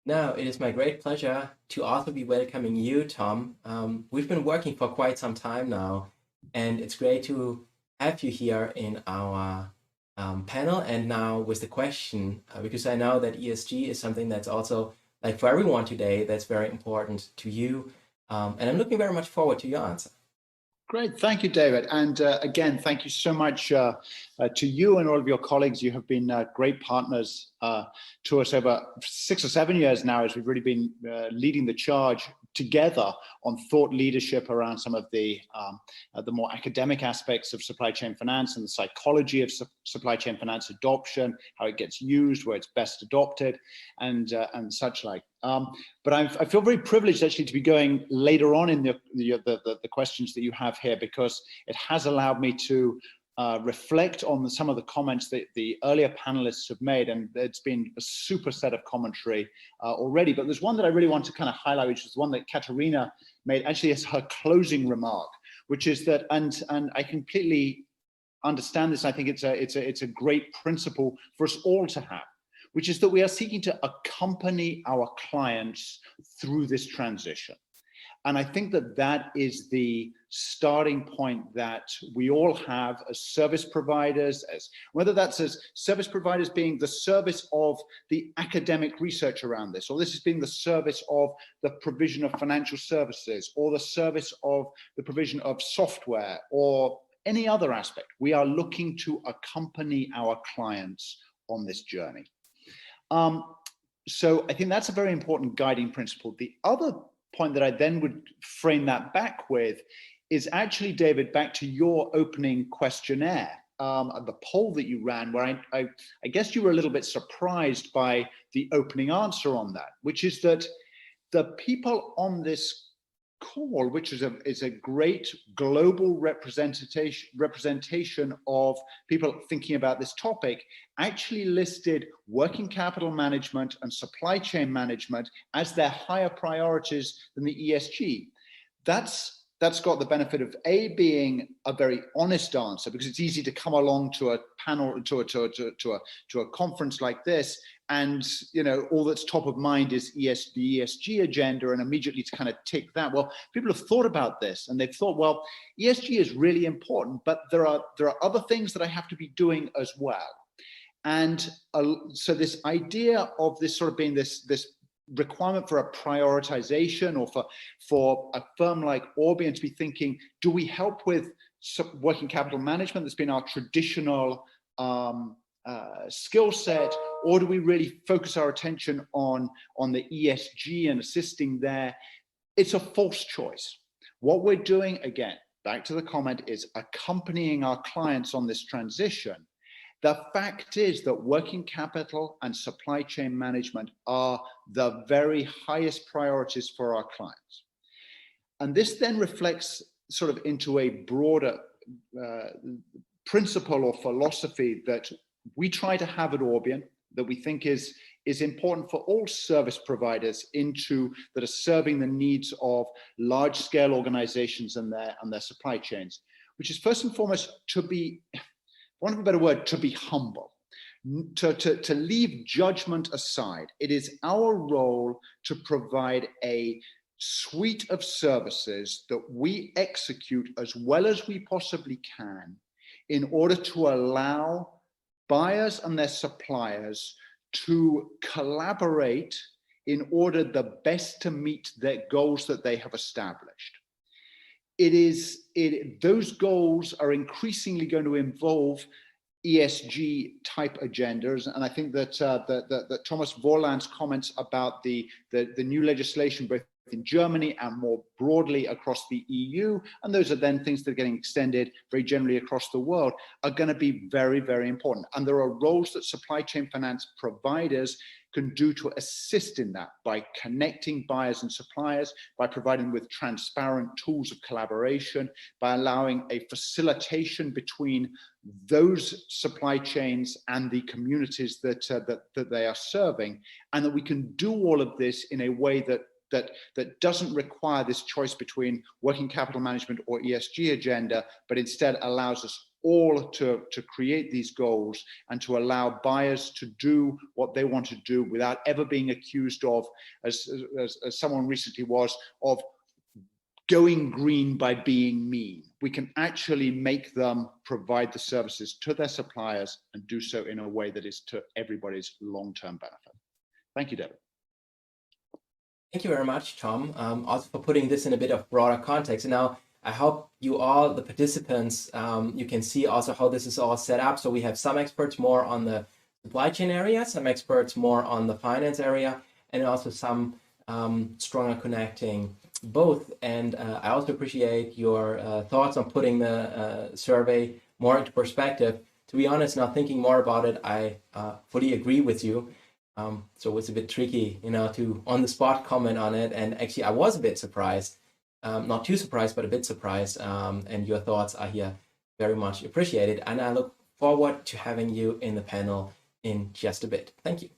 Now, it is my great pleasure to also be welcoming you, Tom. We've been working for quite some time now, and it's great to have you here in our panel. And now with the question, because I know that ESG is something that's also, like for everyone today, that's very important to you. And I'm looking very much forward to your answer. Great, thank you, David. And again, thank you so much to you and all of your colleagues. You have been great partners to us over 6 or 7 years now, as we've really been leading the charge together on thought leadership around some of the more academic aspects of supply chain finance and the psychology of supply chain finance adoption, how it gets used, where it's best adopted, and such like. But I feel very privileged actually to be going later on in the questions that you have here, because it has allowed me to reflect on some of the comments that the earlier panelists have made, and it's been a super set of commentary already. But there's one that I really want to kind of highlight, which is one that Katerina made actually as her closing remark, which is that, and I completely understand this. I think it's a great principle for us all to have, which is that we are seeking to accompany our clients through this transition. And I think that that is the starting point that we all have as service providers, as whether that's as service providers being the service of the academic research around this, or this is being the service of the provision of financial services, or the service of the provision of software, or any other aspect. We are looking to accompany our clients on this journey. So I think that's a very important guiding principle. The other point that I then would frame that back with is actually, David, back to your opening questionnaire, the poll that you ran, where I guess you were a little bit surprised by the opening answer on that, which is that the people on this call, which is a great global representation of people thinking about this topic, actually listed working capital management and supply chain management as their higher priorities than the ESG. That's got the benefit of being a very honest answer, because it's easy to come along to a panel, to a conference like this, and all that's top of mind is the ESG agenda, and immediately to kind of tick that. Well, people have thought about this, and they've thought, well, ESG is really important, but there are other things that I have to be doing as well. And so this idea of this sort of being this requirement for a prioritization, or for a firm like Orbian to be thinking, do we help with working capital management that's been our traditional skill set, or do we really focus our attention on the ESG and assisting there? It's a false choice. What we're doing, again, back to the comment, is accompanying our clients on this transition. The fact is that working capital and supply chain management are the very highest priorities for our clients. And this then reflects sort of into a broader principle or philosophy that we try to have at Orbian, that we think is important for all service providers that are serving the needs of large-scale organizations and their supply chains, which is first and foremost to be, for want of a better word, to be humble, to leave judgment aside. It is our role to provide a suite of services that we execute as well as we possibly can in order to allow buyers and their suppliers to collaborate in order the best to meet their goals that they have established. Those goals are increasingly going to involve ESG type agendas, and I think that that Thomas Vorland's comments about the new legislation, both in Germany and more broadly across the EU, and those are then things that are getting extended very generally across the world, are going to be very, very important. And there are roles that supply chain finance providers can do to assist in that, by connecting buyers and suppliers, by providing with transparent tools of collaboration, by allowing a facilitation between those supply chains and the communities that they are serving, and that we can do all of this in a way that doesn't require this choice between working capital management or ESG agenda, but instead allows us all to create these goals and to allow buyers to do what they want to do without ever being accused of, as someone recently was, of going green by being mean. We can actually make them provide the services to their suppliers and do so in a way that is to everybody's long-term benefit. Thank you, David. Thank you very much, Tom, also for putting this in a bit of broader context. And now I hope you all, the participants, you can see also how this is all set up. So we have some experts more on the supply chain area, some experts more on the finance area, and also some stronger connecting both. And I also appreciate your thoughts on putting the survey more into perspective. To be honest, now thinking more about it, I fully agree with you. So it's a bit tricky, to on the spot comment on it. And actually, I was a bit surprised, not too surprised, but a bit surprised. And your thoughts are here very much appreciated. And I look forward to having you in the panel in just a bit. Thank you.